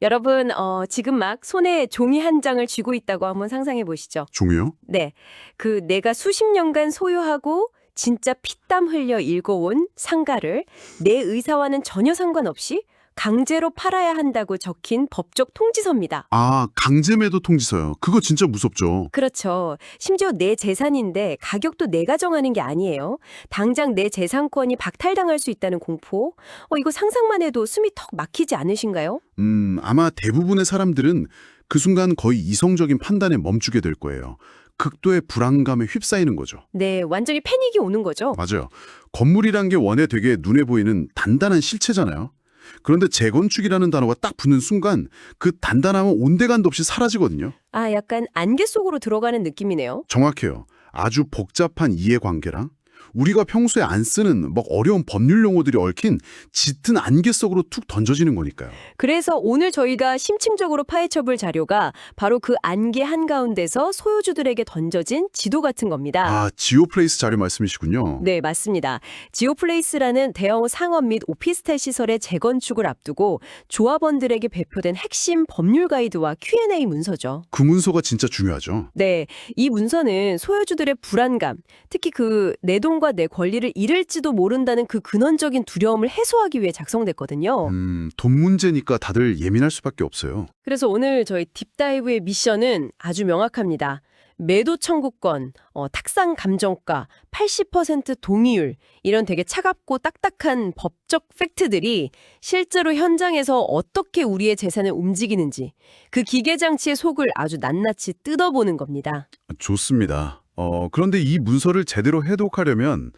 여러분, 지금 막 손에 종이 한 장을 쥐고 있다고 한번 상상해 보시죠. 종이요? 네. 그 내가 수십 년간 소유하고 진짜 피땀 흘려 읽어온 상가를 내 의사와는 전혀 상관없이 강제로 팔아야 한다고 적힌 법적 통지서입니다. 아, 강제매도 통지서요. 그거 진짜 무섭죠. 그렇죠. 심지어 내 재산인데 가격도 내가 정하는 게 아니에요. 당장 내 재산권이 박탈당할 수 있다는 공포? 이거 상상만 해도 숨이 턱 막히지 않으신가요? 아마 대부분의 사람들은 그 순간 거의 이성적인 판단에 멈추게 될 거예요. 극도의 불안감에 휩싸이는 거죠. 네, 완전히 패닉이 오는 거죠. 맞아요. 건물이란 게 원에 되게 눈에 보이는 단단한 실체잖아요. 그런데 재건축이라는 단어가 딱 붙는 순간 그 단단함은 온데간도 없이 사라지거든요. 아, 약간 안개 속으로 들어가는 느낌이네요. 정확해요. 아주 복잡한 이해관계랑 우리가 평소에 안 쓰는 막 어려운 법률 용어들이 얽힌 짙은 안개 속으로 툭 던져지는 거니까요. 그래서 오늘 저희가 심층적으로 파헤쳐볼 자료가 바로 그 안개 한가운데서 소유주들에게 던져진 지도 같은 겁니다. 아, 지오플레이스 자료 말씀이시군요. 네, 맞습니다. 지오플레이스라는 대형 상업 및 오피스텔 시설의 재건축을 앞두고 조합원들에게 배포된 핵심 법률 가이드와 Q&A 문서죠. 그 문서가 진짜 중요하죠. 네, 이 문서는 소유주들의 불안감, 특히 그 내 돈과 내 권리를 잃을지도 모른다는 그 근원적인 두려움을 해소하기 위해 작성됐거든요. 돈 문제니까 다들 예민할 수밖에 없어요. 그래서 오늘 저희 딥다이브의 미션은 아주 명확합니다. 매도 청구권, 탁상 감정가, 80% 동의율, 이런 되게 차갑고 딱딱한 법적 팩트들이 실제로 현장에서 어떻게 우리의 재산을 움직이는지 그 기계장치의 속을 아주 낱낱이 뜯어보는 겁니다. 좋습니다. 그런데 이 문서를 제대로 해독하려면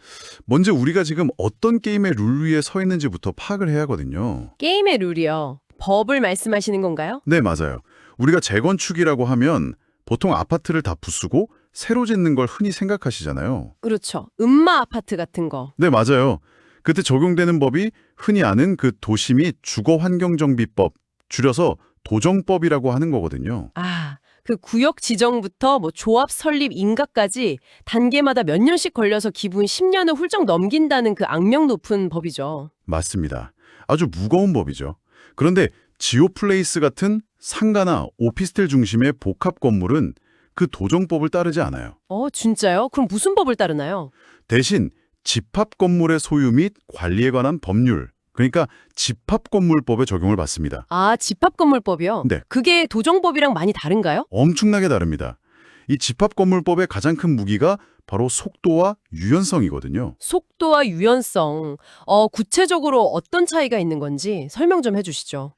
먼저 우리가 지금 어떤 게임의 룰 위에 서 있는지부터 파악을 해야 하거든요. 게임의 룰이요. 법을 말씀하시는 건가요? 네, 맞아요. 우리가 재건축이라고 하면 보통 아파트를 다 부수고 새로 짓는 걸 흔히 생각하시잖아요. 그렇죠. 음마 아파트 같은 거. 네, 맞아요. 그때 적용되는 법이 흔히 아는 그 도시 및 주거환경정비법, 줄여서 도정법이라고 하는 거거든요. 아, 그 구역 지정부터 뭐 조합 설립 인가까지 단계마다 몇 년씩 걸려서 기본 10년을 훌쩍 넘긴다는 그 악명 높은 법이죠. 맞습니다. 아주 무거운 법이죠. 그런데 지오플레이스 같은 상가나 오피스텔 중심의 복합 건물은 그 도정법을 따르지 않아요. 진짜요? 그럼 무슨 법을 따르나요? 대신 집합 건물의 소유 및 관리에 관한 법률, 그러니까 집합건물법에 적용을 받습니다. 아, 집합건물법이요? 네. 그게 도정법이랑 많이 다른가요? 엄청나게 다릅니다. 이 집합건물법의 가장 큰 무기가 바로 속도와 유연성이거든요. 속도와 유연성. 구체적으로 어떤 차이가 있는 건지 설명 좀 해주시죠.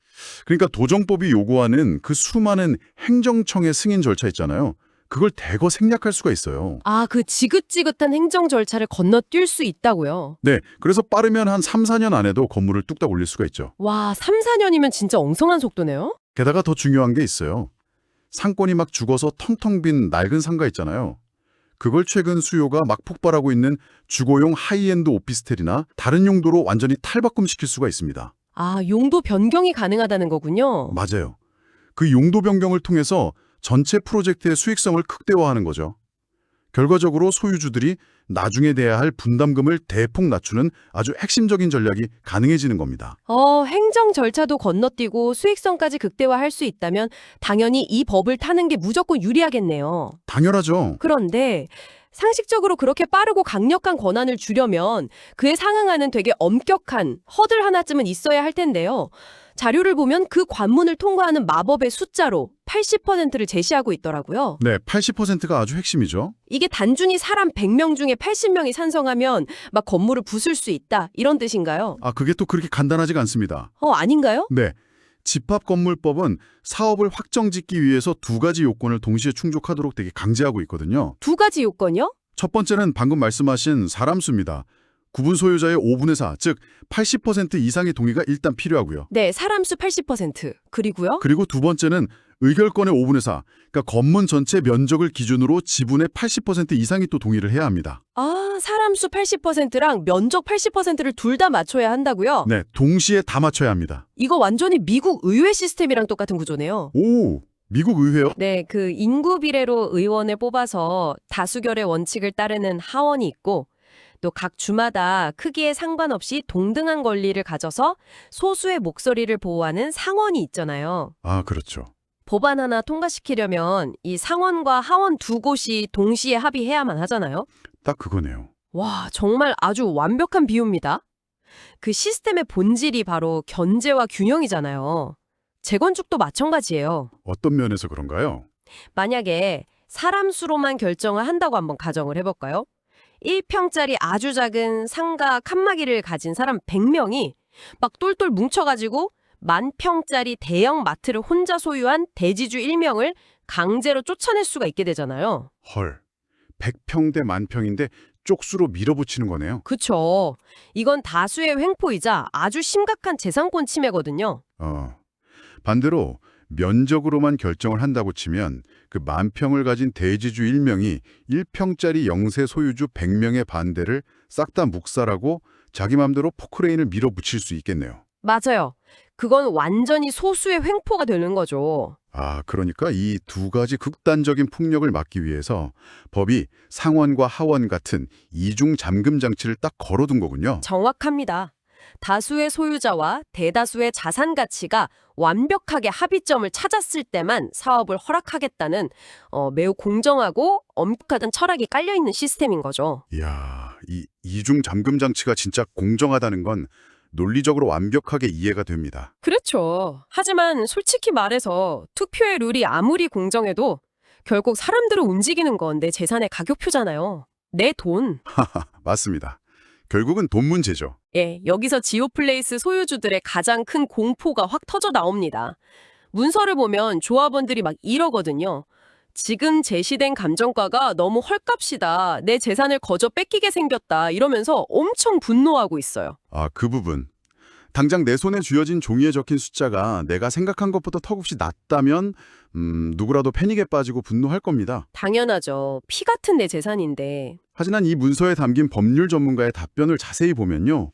그러니까 도정법이 요구하는 그 수많은 행정청의 승인 절차 있잖아요. 그걸 대거 생략할 수가 있어요. 아, 그 지긋지긋한 행정 절차를 건너뛸 수 있다고요? 네, 그래서 빠르면 한 3, 4년 안에도 건물을 뚝딱 올릴 수가 있죠. 와, 3, 4년이면 진짜 엉성한 속도네요? 게다가 더 중요한 게 있어요. 상권이 막 죽어서 텅텅 빈 낡은 상가 있잖아요. 그걸 최근 수요가 막 폭발하고 있는 주거용 하이엔드 오피스텔이나 다른 용도로 완전히 탈바꿈시킬 수가 있습니다. 아, 용도 변경이 가능하다는 거군요. 맞아요. 그 용도 변경을 통해서 전체 프로젝트의 수익성을 극대화하는 거죠. 결과적으로 소유주들이 나중에 내야 할 분담금을 대폭 낮추는 아주 핵심적인 전략이 가능해지는 겁니다. 행정 절차도 건너뛰고 수익성까지 극대화할 수 있다면 당연히 이 법을 타는 게 무조건 유리하겠네요. 당연하죠. 그런데 상식적으로 그렇게 빠르고 강력한 권한을 주려면 그에 상응하는 되게 엄격한 허들 하나쯤은 있어야 할 텐데요. 자료를 보면 그 관문을 통과하는 마법의 숫자로 80%를 제시하고 있더라고요. 네, 80%가 아주 핵심이죠. 이게 단순히 사람 100명 중에 80명이 찬성하면 막 건물을 부술 수 있다 이런 뜻인가요? 아, 그게 또 그렇게 간단하지가 않습니다. 아닌가요? 네, 집합건물법은 사업을 확정짓기 위해서 두 가지 요건을 동시에 충족하도록 되게 강제하고 있거든요. 두 가지 요건이요? 첫 번째는 방금 말씀하신 사람 수입니다. 구분 소유자의 5분의 4, 즉 80% 이상의 동의가 일단 필요하고요. 네, 사람 수 80%. 그리고요? 그리고 두 번째는 의결권의 5분의 4, 그러니까 건물 전체 면적을 기준으로 지분의 80% 이상이 또 동의를 해야 합니다. 아, 사람 수 80%랑 면적 80%를 둘 다 맞춰야 한다고요? 네, 동시에 다 맞춰야 합니다. 이거 완전히 미국 의회 시스템이랑 똑같은 구조네요. 오, 미국 의회요? 네, 그 인구 비례로 의원을 뽑아서 다수결의 원칙을 따르는 하원이 있고 또 각 주마다 크기에 상관없이 동등한 권리를 가져서 소수의 목소리를 보호하는 상원이 있잖아요. 아, 그렇죠. 법안 하나 통과시키려면 이 상원과 하원 두 곳이 동시에 합의해야만 하잖아요. 딱 그거네요. 와, 정말 아주 완벽한 비유입니다. 그 시스템의 본질이 바로 견제와 균형이잖아요. 재건축도 마찬가지예요. 어떤 면에서 그런가요? 만약에 사람 수로만 결정을 한다고 한번 가정을 해볼까요? 1평짜리 아주 작은 상가 칸막이를 가진 사람 100명이 막 똘똘 뭉쳐가지고 10,000평짜리 대형 마트를 혼자 소유한 대지주 1명을 강제로 쫓아낼 수가 있게 되잖아요. 헐, 100평 대 10,000평인데 쪽수로 밀어붙이는 거네요. 그쵸. 이건 다수의 횡포이자 아주 심각한 재산권 침해거든요. 반대로 면적으로만 결정을 한다고 치면 그 10,000평을 가진 대지주 1명이 1평짜리 영세 소유주 100명의 반대를 싹 다 묵살하고 자기 맘대로 포크레인을 밀어붙일 수 있겠네요. 맞아요. 그건 완전히 소수의 횡포가 되는 거죠. 아, 그러니까 이 두 가지 극단적인 폭력을 막기 위해서 법이 상원과 하원 같은 이중 잠금 장치를 딱 걸어둔 거군요. 정확합니다. 다수의 소유자와 대다수의 자산 가치가 완벽하게 합의점을 찾았을 때만 사업을 허락하겠다는 매우 공정하고 엄격한 철학이 깔려있는 시스템인 거죠. 이야, 이 이중 잠금 장치가 진짜 공정하다는 건 논리적으로 완벽하게 이해가 됩니다. 그렇죠. 하지만 솔직히 말해서 투표의 룰이 아무리 공정해도 결국 사람들을 움직이는 건 내 재산의 가격표잖아요. 내 돈. 맞습니다. 결국은 돈 문제죠. 예, 여기서 지오플레이스 소유주들의 가장 큰 공포가 확 터져 나옵니다. 문서를 보면 조합원들이 막 이러거든요. 지금 제시된 감정가가 너무 헐값이다. 내 재산을 거저 뺏기게 생겼다. 이러면서 엄청 분노하고 있어요. 아, 그 부분. 당장 내 손에 쥐어진 종이에 적힌 숫자가 내가 생각한 것보다 턱없이 낮다면 누구라도 패닉에 빠지고 분노할 겁니다. 당연하죠. 피 같은 내 재산인데. 하지만 이 문서에 담긴 법률 전문가의 답변을 자세히 보면요.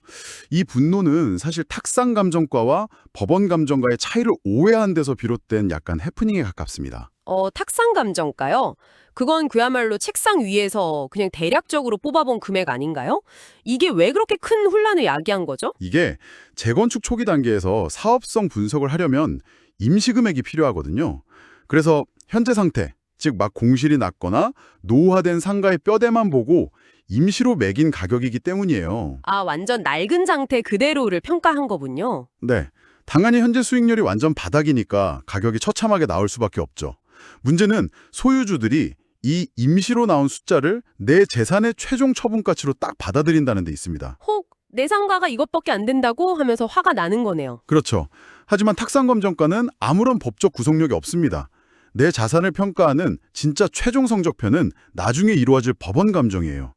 이 분노는 사실 탁상 감정가와 법원 감정가의 차이를 오해한 데서 비롯된 약간 해프닝에 가깝습니다. 탁상 감정가요? 그건 그야말로 책상 위에서 그냥 대략적으로 뽑아본 금액 아닌가요? 이게 왜 그렇게 큰 혼란을 야기한 거죠? 이게 재건축 초기 단계에서 사업성 분석을 하려면 임시금액이 필요하거든요. 그래서 현재 상태, 즉 막 공실이 났거나 노후화된 상가의 뼈대만 보고 임시로 매긴 가격이기 때문이에요. 아, 완전 낡은 상태 그대로를 평가한 거군요. 네, 당연히 현재 수익률이 완전 바닥이니까 가격이 처참하게 나올 수밖에 없죠. 문제는 소유주들이 이 임시로 나온 숫자를 내 재산의 최종 처분가치로 딱 받아들인다는 데 있습니다. 혹 내 상가가 이것밖에 안 된다고 하면서 화가 나는 거네요. 그렇죠. 하지만 탁상검정가는 아무런 법적 구속력이 없습니다. 내 자산을 평가하는 진짜 최종 성적표는 나중에 이루어질 법원 감정이에요.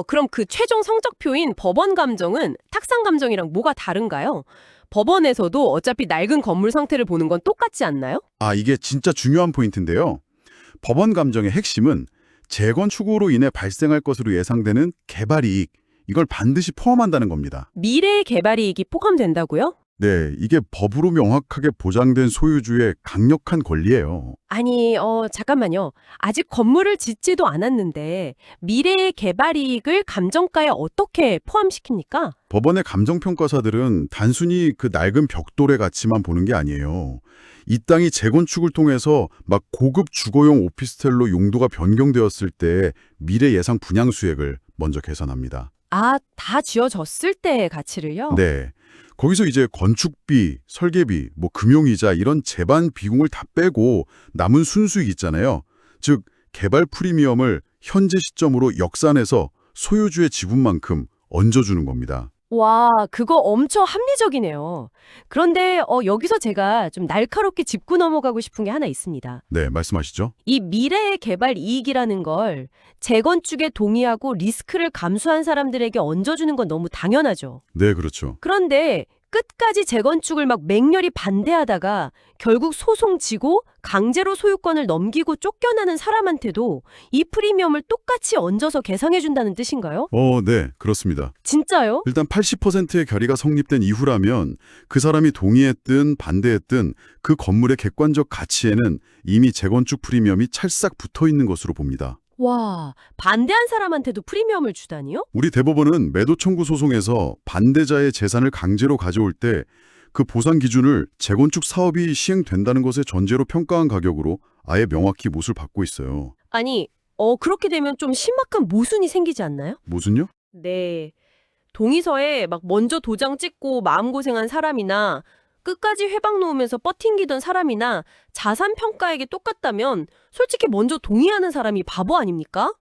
그럼 그 최종 성적표인 법원 감정은 탁상 감정이랑 뭐가 다른가요? 법원에서도 어차피 낡은 건물 상태를 보는 건 똑같지 않나요? 아, 이게 진짜 중요한 포인트인데요. 법원 감정의 핵심은 재건축으로 인해 발생할 것으로 예상되는 개발이익, 이걸 반드시 포함한다는 겁니다. 미래의 개발이익이 포함된다고요? 네, 이게 법으로 명확하게 보장된 소유주의 강력한 권리예요. 아니, 잠깐만요. 아직 건물을 짓지도 않았는데 미래의 개발이익을 감정가에 어떻게 포함시킵니까? 법원의 감정평가사들은 단순히 그 낡은 벽돌의 가치만 보는 게 아니에요. 이 땅이 재건축을 통해서 막 고급 주거용 오피스텔로 용도가 변경되었을 때 미래 예상 분양 수익을 먼저 계산합니다. 아, 다 지어졌을 때의 가치를요? 네. 거기서 이제 건축비, 설계비, 금융이자 이런 재반 비용을 다 빼고 남은 순수익 있잖아요. 즉, 개발 프리미엄을 현재 시점으로 역산해서 소유주의 지분만큼 얹어주는 겁니다. 와, 그거 엄청 합리적이네요. 그런데 여기서 제가 좀 날카롭게 짚고 넘어가고 싶은 게 하나 있습니다. 네, 말씀하시죠. 이 미래의 개발 이익이라는 걸 재건축에 동의하고 리스크를 감수한 사람들에게 얹어주는 건 너무 당연하죠. 네, 그렇죠. 그런데 끝까지 재건축을 막 맹렬히 반대하다가 결국 소송 지고 강제로 소유권을 넘기고 쫓겨나는 사람한테도 이 프리미엄을 똑같이 얹어서 계상해준다는 뜻인가요? 네, 그렇습니다. 진짜요? 일단 80%의 결의가 성립된 이후라면 그 사람이 동의했든 반대했든 그 건물의 객관적 가치에는 이미 재건축 프리미엄이 찰싹 붙어 있는 것으로 봅니다. 와, 반대한 사람한테도 프리미엄을 주다니요? 우리 대법원은 매도 청구 소송에서 반대자의 재산을 강제로 가져올 때 그 보상 기준을 재건축 사업이 시행된다는 것의 전제로 평가한 가격으로 아예 명확히 못을 받고 있어요. 아니, 그렇게 되면 좀 신박한 모순이 생기지 않나요? 무슨요? 네. 동의서에 막 먼저 도장 찍고 마음고생한 사람이나 끝까지 회방 놓으면서 버팅기던 사람이나 자산 평가액이 똑같다면 솔직히 먼저 동의하는 사람이 바보 아닙니까?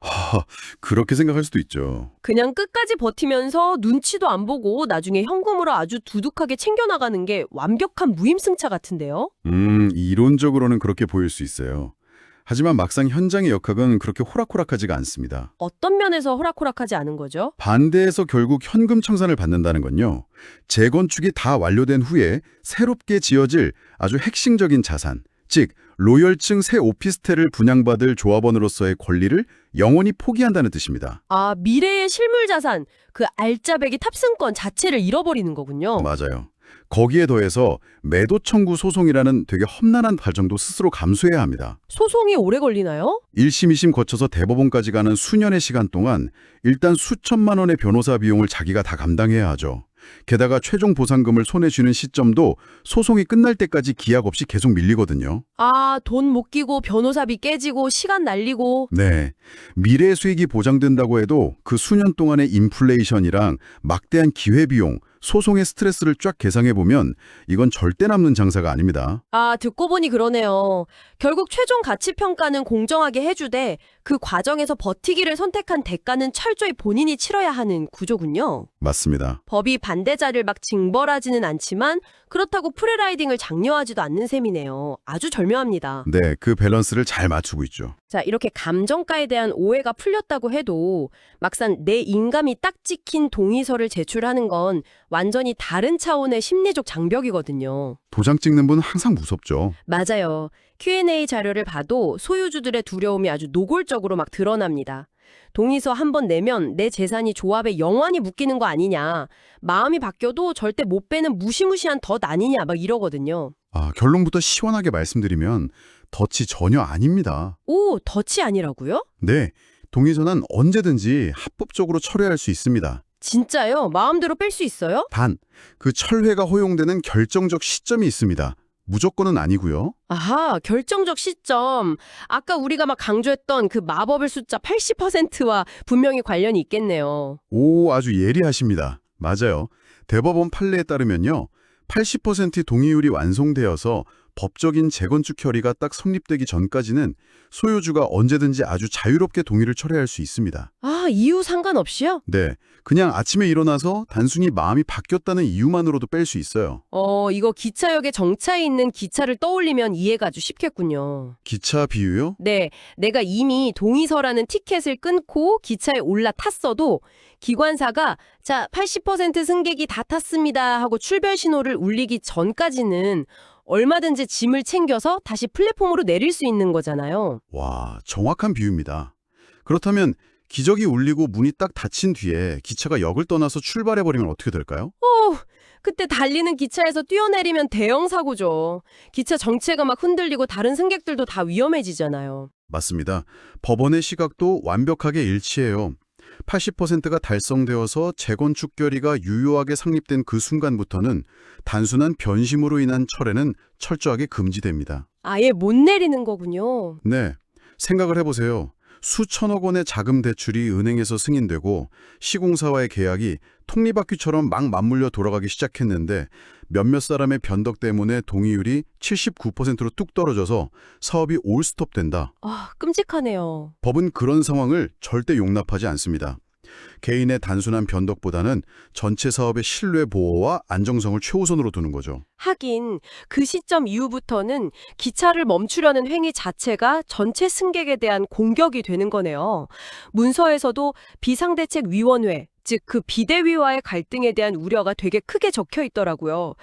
그렇게 생각할 수도 있죠. 그냥 끝까지 버티면서 눈치도 안 보고 나중에 현금으로 아주 두둑하게 챙겨나가는 게 완벽한 무임승차 같은데요? 이론적으로는 그렇게 보일 수 있어요. 하지만 막상 현장의 역학은 그렇게 호락호락하지가 않습니다. 어떤 면에서 호락호락하지 않은 거죠? 반대해서 결국 현금 청산을 받는다는 건요. 재건축이 다 완료된 후에 새롭게 지어질 아주 핵심적인 자산, 즉 로열층 새 오피스텔을 분양받을 조합원으로서의 권리를 영원히 포기한다는 뜻입니다. 아, 미래의 실물 자산, 그 알짜배기 탑승권 자체를 잃어버리는 거군요. 맞아요. 거기에 더해서 매도 청구 소송이라는 되게 험난한 과정도 스스로 감수해야 합니다. 소송이 오래 걸리나요? 1심, 2심 거쳐서 대법원까지 가는 수년의 시간 동안 일단 수천만 원의 변호사 비용을 자기가 다 감당해야 하죠. 게다가 최종 보상금을 손에 쥐는 시점도 소송이 끝날 때까지 기약 없이 계속 밀리거든요. 아, 돈 못 끼고 변호사비 깨지고 시간 날리고. 네. 미래 수익이 보장된다고 해도 그 수년 동안의 인플레이션이랑 막대한 기회비용, 소송의 스트레스를 쫙 계상해보면 이건 절대 남는 장사가 아닙니다. 아, 듣고 보니 그러네요. 결국 최종 가치 평가는 공정하게 해주되 그 과정에서 버티기를 선택한 대가는 철저히 본인이 치러야 하는 구조군요. 맞습니다. 법이 반대자를 막 징벌하지는 않지만 그렇다고 프리라이딩을 장려하지도 않는 셈이네요. 아주 절묘합니다. 네, 그 밸런스를 잘 맞추고 있죠. 자, 이렇게 감정가에 대한 오해가 풀렸다고 해도 막상 내 인감이 딱 찍힌 동의서를 제출하는 건 완전히 다른 차원의 심리적 장벽이거든요. 도장 찍는 분은 항상 무섭죠. 맞아요. Q&A 자료를 봐도 소유주들의 두려움이 아주 노골적으로 막 드러납니다. 동의서 한 번 내면 내 재산이 조합에 영원히 묶이는 거 아니냐. 마음이 바뀌어도 절대 못 빼는 무시무시한 덫 아니냐 막 이러거든요. 결론부터 시원하게 말씀드리면 덫이 전혀 아닙니다. 오, 덫이 아니라고요? 네, 동의서는 언제든지 합법적으로 철회할 수 있습니다. 진짜요? 마음대로 뺄 수 있어요? 단, 그 철회가 허용되는 결정적 시점이 있습니다. 무조건은 아니고요. 아하, 결정적 시점. 아까 우리가 막 강조했던 그 마법의 숫자 80%와 분명히 관련이 있겠네요. 오, 아주 예리하십니다. 맞아요. 대법원 판례에 따르면요. 80% 동의율이 완성되어서 법적인 재건축 결의가 딱 성립되기 전까지는 소유주가 언제든지 아주 자유롭게 동의를 철회할 수 있습니다. 아, 이유 상관없이요? 네, 그냥 아침에 일어나서 단순히 마음이 바뀌었다는 이유만으로도 뺄 수 있어요. 이거 기차역에 정차해 있는 기차를 떠올리면 이해가 아주 쉽겠군요. 기차 비유요? 네, 내가 이미 동의서라는 티켓을 끊고 기차에 올라탔어도 기관사가 자, 80% 승객이 다 탔습니다 하고 출발 신호를 울리기 전까지는 얼마든지 짐을 챙겨서 다시 플랫폼으로 내릴 수 있는 거잖아요. 와, 정확한 비유입니다. 그렇다면 기적이 울리고 문이 딱 닫힌 뒤에 기차가 역을 떠나서 출발해버리면 어떻게 될까요? 그때 달리는 기차에서 뛰어내리면 대형 사고죠. 기차 정체가 막 흔들리고 다른 승객들도 다 위험해지잖아요. 맞습니다. 법원의 시각도 완벽하게 일치해요. 80%가 달성되어서 재건축 결의가 유효하게 성립된 그 순간부터는 단순한 변심으로 인한 철회는 철저하게 금지됩니다. 아예 못 내리는 거군요. 네, 생각을 해보세요. 수천억 원의 자금 대출이 은행에서 승인되고 시공사와의 계약이 톱니바퀴처럼 막 맞물려 돌아가기 시작했는데 몇몇 사람의 변덕 때문에 동의율이 79%로 뚝 떨어져서 사업이 올스톱된다. 아, 끔찍하네요. 법은 그런 상황을 절대 용납하지 않습니다. 개인의 단순한 변덕보다는 전체 사업의 신뢰 보호와 안정성을 최우선으로 두는 거죠. 하긴 그 시점 이후부터는 기차를 멈추려는 행위 자체가 전체 승객에 대한 공격이 되는 거네요. 문서에서도 비상대책위원회, 즉 그 비대위와의 갈등에 대한 우려가 되게 크게 적혀 있더라고요.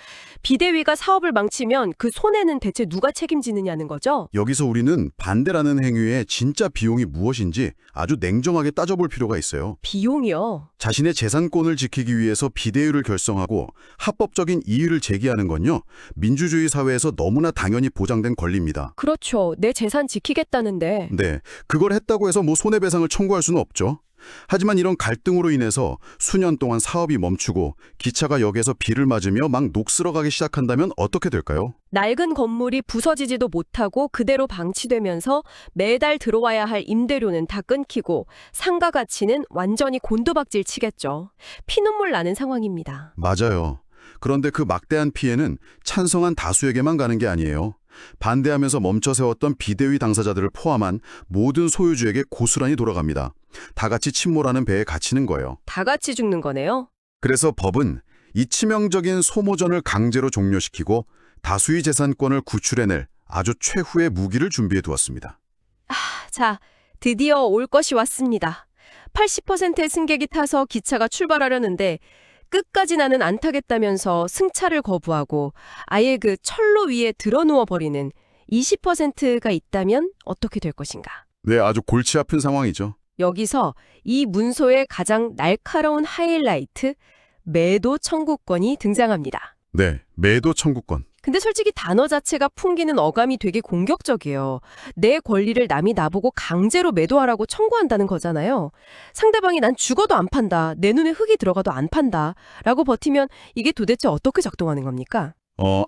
비대위가 사업을 망치면 그 손해는 대체 누가 책임지느냐는 거죠? 여기서 우리는 반대라는 행위의 진짜 비용이 무엇인지 아주 냉정하게 따져볼 필요가 있어요. 비용이요. 자신의 재산권을 지키기 위해서 비대위를 결성하고 합법적인 이의를 제기하는 건요, 민주주의 사회에서 너무나 당연히 보장된 권리입니다. 그렇죠. 내 재산 지키겠다는데. 네, 그걸 했다고 해서 뭐 손해배상을 청구할 수는 없죠. 하지만 이런 갈등으로 인해서 수년 동안 사업이 멈추고 기차가 역에서 비를 맞으며 막 녹슬어가기 시작한다면 어떻게 될까요? 낡은 건물이 부서지지도 못하고 그대로 방치되면서 매달 들어와야 할 임대료는 다 끊기고 상가 가치는 완전히 곤두박질 치겠죠. 피눈물 나는 상황입니다. 맞아요. 그런데 그 막대한 피해는 찬성한 다수에게만 가는 게 아니에요. 반대하면서 멈춰 세웠던 비대위 당사자들을 포함한 모든 소유주에게 고스란히 돌아갑니다. 다 같이 침몰하는 배에 갇히는 거예요. 다 같이 죽는 거네요. 그래서 법은 이 치명적인 소모전을 강제로 종료시키고 다수의 재산권을 구출해낼 아주 최후의 무기를 준비해 두었습니다. 자, 드디어 올 것이 왔습니다. 80%의 승객이 타서 기차가 출발하려는데 끝까지 나는 안 타겠다면서 승차를 거부하고 아예 그 철로 위에 드러누워 버리는 20%가 있다면 어떻게 될 것인가? 네, 아주 골치 아픈 상황이죠. 여기서 이 문서의 가장 날카로운 하이라이트, 매도 청구권이 등장합니다. 네, 매도 청구권. 근데 솔직히 단어 자체가 풍기는 어감이 되게 공격적이에요. 내 권리를 남이 나보고 강제로 매도하라고 청구한다는 거잖아요. 상대방이 난 죽어도 안 판다, 내 눈에 흙이 들어가도 안 판다 라고 버티면 이게 도대체 어떻게 작동하는 겁니까?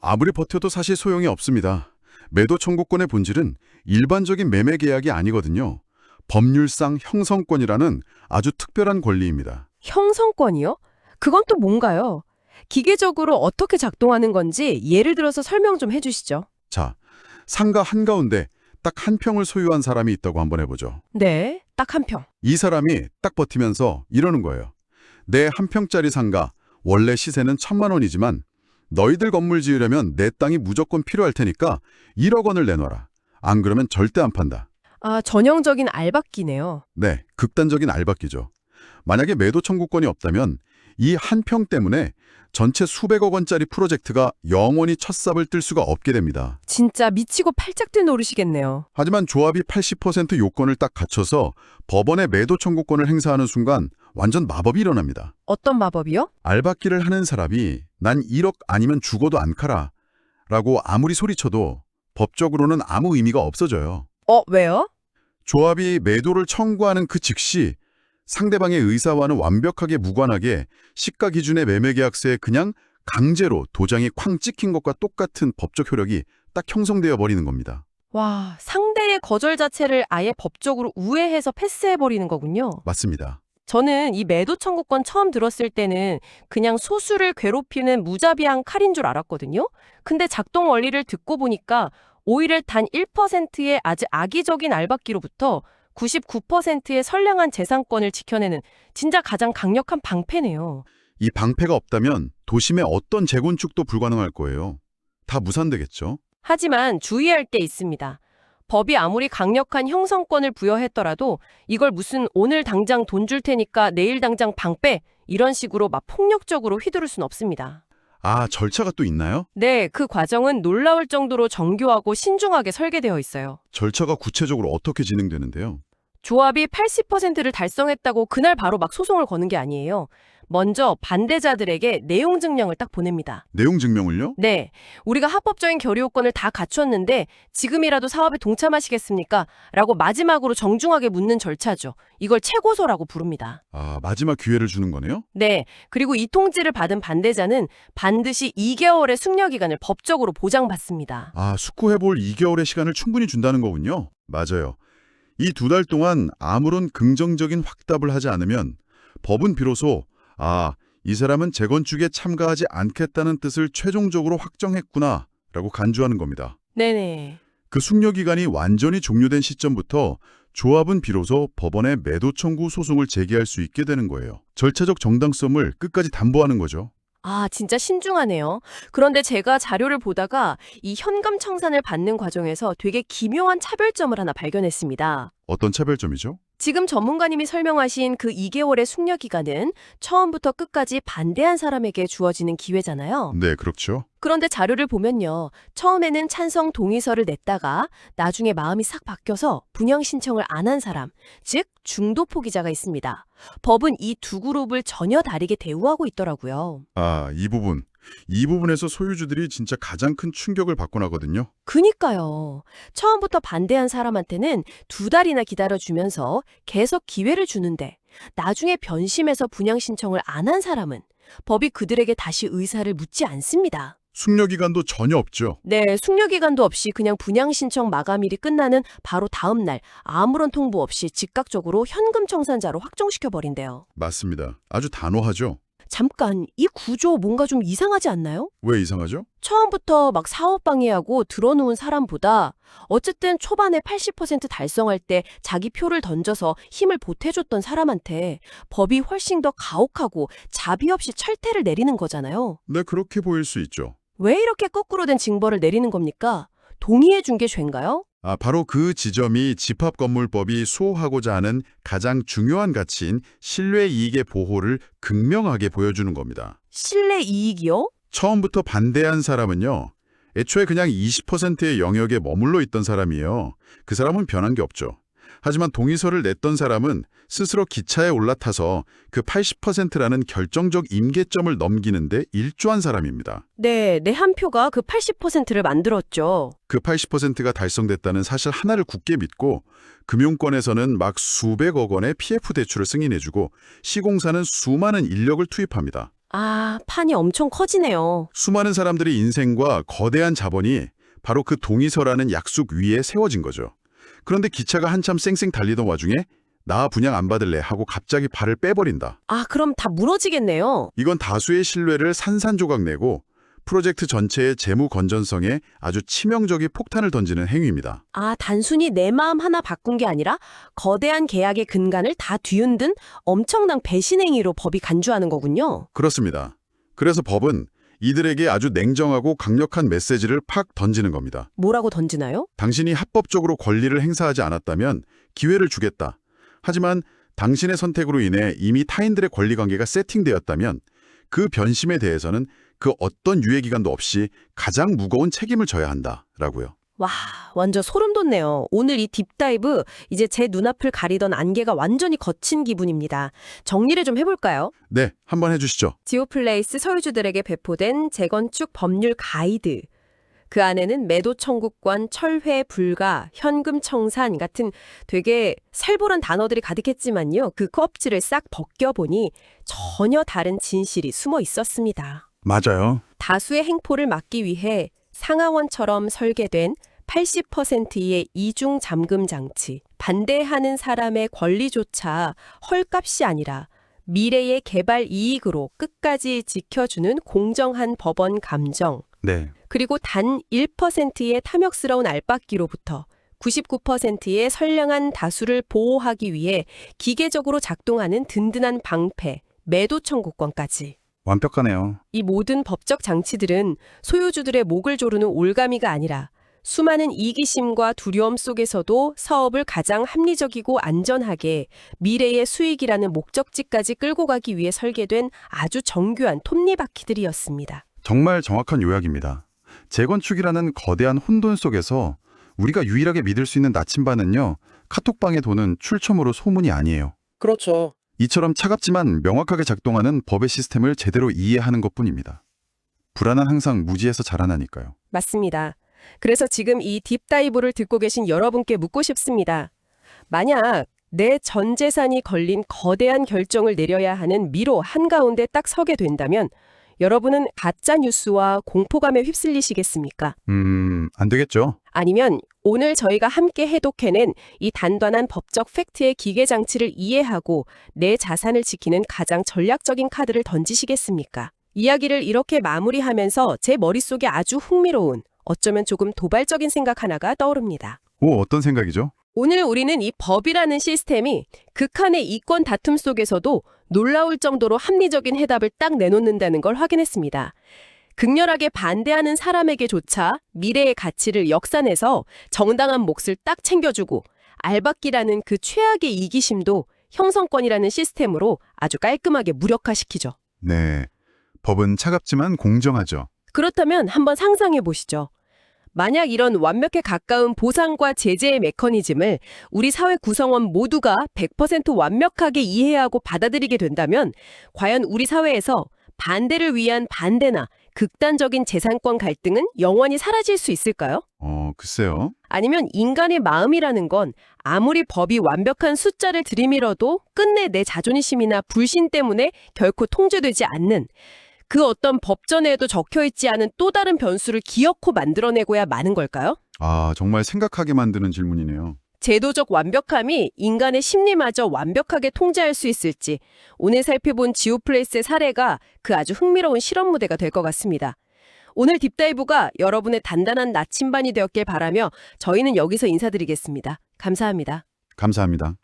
아무리 버텨도 사실 소용이 없습니다. 매도 청구권의 본질은 일반적인 매매 계약이 아니거든요. 법률상 형성권이라는 아주 특별한 권리입니다. 형성권이요? 그건 또 뭔가요? 기계적으로 어떻게 작동하는 건지 예를 들어서 설명 좀 해주시죠. 자, 상가 한가운데 딱 한 평을 소유한 사람이 있다고 한번 해보죠. 네, 딱 한 평. 이 사람이 딱 버티면서 이러는 거예요. 내 한 평짜리 상가, 원래 시세는 1,000만 원이지만 너희들 건물 지으려면 내 땅이 무조건 필요할 테니까 1억 원을 내놔라. 안 그러면 절대 안 판다. 아, 전형적인 알박기네요. 네, 극단적인 알박기죠. 만약에 매도 청구권이 없다면 이 한 평 때문에 전체 수백억 원짜리 프로젝트가 영원히 첫삽을 뜰 수가 없게 됩니다. 진짜 미치고 팔짝 뛸 노릇이겠네요. 하지만 조합이 80% 요건을 딱 갖춰서 법원에 매도 청구권을 행사하는 순간 완전 마법이 일어납니다. 어떤 마법이요? 알박기를 하는 사람이 난 1억 아니면 죽어도 안 카라 라고 아무리 소리쳐도 법적으로는 아무 의미가 없어져요. 왜요? 조합이 매도를 청구하는 그 즉시 상대방의 의사와는 완벽하게 무관하게 시가 기준의 매매계약서에 그냥 강제로 도장이 쾅 찍힌 것과 똑같은 법적 효력이 딱 형성되어 버리는 겁니다. 와, 상대의 거절 자체를 아예 법적으로 우회해서 패스해버리는 거군요. 맞습니다. 저는 이 매도 청구권 처음 들었을 때는 그냥 소수를 괴롭히는 무자비한 칼인 줄 알았거든요. 근데 작동 원리를 듣고 보니까 오히려 단 1%의 아주 악의적인 알박기로부터 99%의 선량한 재산권을 지켜내는 진짜 가장 강력한 방패네요. 이 방패가 없다면 도심의 어떤 재건축도 불가능할 거예요. 다 무산되겠죠. 하지만 주의할 게 있습니다. 법이 아무리 강력한 형성권을 부여했더라도 이걸 무슨 오늘 당장 돈 줄 테니까 내일 당장 방패 이런 식으로 막 폭력적으로 휘두를 순 없습니다. 아, 절차가 또 있나요? 네, 그 과정은 놀라울 정도로 정교하고 신중하게 설계되어 있어요. 절차가 구체적으로 어떻게 진행되는데요? 조합이 80%를 달성했다고 그날 바로 막 소송을 거는 게 아니에요. 먼저 반대자들에게 내용 증명을 딱 보냅니다. 내용 증명을요? 네, 우리가 합법적인 결의 요건을 다 갖췄는데 지금이라도 사업에 동참하시겠습니까? 라고 마지막으로 정중하게 묻는 절차죠. 이걸 최고소라고 부릅니다. 아, 마지막 기회를 주는 거네요? 네, 그리고 이 통지를 받은 반대자는 반드시 2개월의 숙려 기간을 법적으로 보장받습니다. 아, 숙고해볼 2개월의 시간을 충분히 준다는 거군요. 맞아요. 이 2달 동안 아무런 긍정적인 확답을 하지 않으면 법은 비로소 이 사람은 재건축에 참가하지 않겠다는 뜻을 최종적으로 확정했구나 라고 간주하는 겁니다. 네네. 그 숙려 기간이 완전히 종료된 시점부터 조합은 비로소 법원에 매도 청구 소송을 제기할 수 있게 되는 거예요. 절차적 정당성을 끝까지 담보하는 거죠. 아, 진짜 신중하네요. 그런데 제가 자료를 보다가 이 현금 청산을 받는 과정에서 되게 기묘한 차별점을 하나 발견했습니다. 어떤 차별점이죠? 지금 전문가님이 설명하신 그 2개월의 숙려 기간은 처음부터 끝까지 반대한 사람에게 주어지는 기회잖아요. 네, 그렇죠. 그런데 자료를 보면요. 처음에는 찬성 동의서를 냈다가 나중에 마음이 싹 바뀌어서 분양 신청을 안 한 사람, 즉 중도 포기자가 있습니다. 법은 이 두 그룹을 전혀 다르게 대우하고 있더라고요. 아, 이 부분에서 소유주들이 진짜 가장 큰 충격을 받곤 하거든요. 그니까요. 처음부터 반대한 사람한테는 2달이나 기다려주면서 계속 기회를 주는데 나중에 변심해서 분양 신청을 안 한 사람은 법이 그들에게 다시 의사를 묻지 않습니다. 숙려 기간도 전혀 없죠. 네, 숙려기간도 없이 그냥 분양 신청 마감일이 끝나는 바로 다음 날 아무런 통보 없이 즉각적으로 현금 청산자로 확정시켜버린대요. 맞습니다. 아주 단호하죠. 잠깐, 이 구조 뭔가 좀 이상하지 않나요? 왜 이상하죠? 처음부터 막 사업 방해하고 들어놓은 사람보다 어쨌든 초반에 80% 달성할 때 자기 표를 던져서 힘을 보태줬던 사람한테 법이 훨씬 더 가혹하고 자비 없이 철퇴를 내리는 거잖아요. 네, 그렇게 보일 수 있죠. 왜 이렇게 거꾸로 된 징벌을 내리는 겁니까? 동의해 준 게 죄인가요? 아, 바로 그 지점이 집합건물법이 수호하고자 하는 가장 중요한 가치인 신뢰 이익의 보호를 극명하게 보여주는 겁니다. 신뢰 이익이요? 처음부터 반대한 사람은요, 애초에 그냥 20%의 영역에 머물러 있던 사람이에요. 그 사람은 변한 게 없죠. 하지만 동의서를 냈던 사람은 스스로 기차에 올라타서 그 80%라는 결정적 임계점을 넘기는데 일조한 사람입니다. 네, 내 한 표가 그 80%를 만들었죠. 그 80%가 달성됐다는 사실 하나를 굳게 믿고 금융권에서는 막 수백억 원의 PF 대출을 승인해주고 시공사는 수많은 인력을 투입합니다. 아, 판이 엄청 커지네요. 수많은 사람들의 인생과 거대한 자본이 바로 그 동의서라는 약속 위에 세워진 거죠. 그런데 기차가 한참 쌩쌩 달리던 와중에 나 분양 안 받을래 하고 갑자기 발을 빼버린다. 아, 그럼 다 무너지겠네요. 이건 다수의 신뢰를 산산조각 내고 프로젝트 전체의 재무 건전성에 아주 치명적인 폭탄을 던지는 행위입니다. 아, 단순히 내 마음 하나 바꾼 게 아니라 거대한 계약의 근간을 다 뒤흔든 엄청난 배신 행위로 법이 간주하는 거군요. 그렇습니다. 그래서 법은 이들에게 아주 냉정하고 강력한 메시지를 팍 던지는 겁니다. 뭐라고 던지나요? 당신이 합법적으로 권리를 행사하지 않았다면 기회를 주겠다. 하지만 당신의 선택으로 인해 이미 타인들의 권리관계가 세팅되었다면 그 변심에 대해서는 그 어떤 유예기간도 없이 가장 무거운 책임을 져야 한다라고요. 와, 완전 소름 돋네요. 오늘 이 딥다이브 이제 제 눈앞을 가리던 안개가 완전히 거친 기분입니다. 정리를 좀 해볼까요? 네, 한번 해주시죠. 지오플레이스 소유주들에게 배포된 재건축 법률 가이드. 그 안에는 매도 청구권, 철회 불가, 현금 청산 같은 되게 살벌한 단어들이 가득했지만요. 그 껍질을 싹 벗겨보니 전혀 다른 진실이 숨어 있었습니다. 맞아요. 다수의 행포를 막기 위해 상하원처럼 설계된 80%의 이중 잠금 장치, 반대하는 사람의 권리조차 헐값이 아니라 미래의 개발 이익으로 끝까지 지켜주는 공정한 법원 감정, 네. 그리고 단 1%의 탐욕스러운 알박기로부터 99%의 선량한 다수를 보호하기 위해 기계적으로 작동하는 든든한 방패, 매도 청구권까지. 완벽하네요. 이 모든 법적 장치들은 소유주들의 목을 조르는 올가미가 아니라 수많은 이기심과 두려움 속에서도 사업을 가장 합리적이고 안전하게 미래의 수익이라는 목적지까지 끌고 가기 위해 설계된 아주 정교한 톱니바퀴들이었습니다. 정말 정확한 요약입니다. 재건축이라는 거대한 혼돈 속에서 우리가 유일하게 믿을 수 있는 나침반은요, 카톡방에 도는 출처모로 소문이 아니에요. 그렇죠. 이처럼 차갑지만 명확하게 작동하는 법의 시스템을 제대로 이해하는 것뿐입니다. 불안은 항상 무지에서 자라나니까요. 맞습니다. 그래서 지금 이 딥다이브를 듣고 계신 여러분께 묻고 싶습니다. 만약 내 전 재산이 걸린 거대한 결정을 내려야 하는 미로 한가운데 딱 서게 된다면 여러분은 가짜 뉴스와 공포감에 휩쓸리시겠습니까? 안 되겠죠? 아니면 오늘 저희가 함께 해독해낸 이 단단한 법적 팩트의 기계 장치를 이해하고 내 자산을 지키는 가장 전략적인 카드를 던지시겠습니까? 이야기를 이렇게 마무리하면서 제 머릿속에 아주 흥미로운, 어쩌면 조금 도발적인 생각 하나가 떠오릅니다. 오, 어떤 생각이죠? 오늘 우리는 이 법이라는 시스템이 극한의 이권 다툼 속에서도 놀라울 정도로 합리적인 해답을 딱 내놓는다는 걸 확인했습니다. 극렬하게 반대하는 사람에게조차 미래의 가치를 역산해서 정당한 몫을 딱 챙겨주고 알박기라는 그 최악의 이기심도 형성권이라는 시스템으로 아주 깔끔하게 무력화시키죠. 네. 법은 차갑지만 공정하죠. 그렇다면 한번 상상해 보시죠. 만약 이런 완벽에 가까운 보상과 제재의 메커니즘을 우리 사회 구성원 모두가 100% 완벽하게 이해하고 받아들이게 된다면 과연 우리 사회에서 반대를 위한 반대나 극단적인 재산권 갈등은 영원히 사라질 수 있을까요? 글쎄요. 아니면 인간의 마음이라는 건 아무리 법이 완벽한 숫자를 들이밀어도 끝내 내 자존심이나 불신 때문에 결코 통제되지 않는 그 어떤 법전에도 적혀있지 않은 또 다른 변수를 기어코 만들어내고야 마는 걸까요? 정말 생각하게 만드는 질문이네요. 제도적 완벽함이 인간의 심리마저 완벽하게 통제할 수 있을지 오늘 살펴본 지오플레이스의 사례가 그 아주 흥미로운 실험 무대가 될 것 같습니다. 오늘 딥다이브가 여러분의 단단한 나침반이 되었길 바라며 저희는 여기서 인사드리겠습니다. 감사합니다. 감사합니다.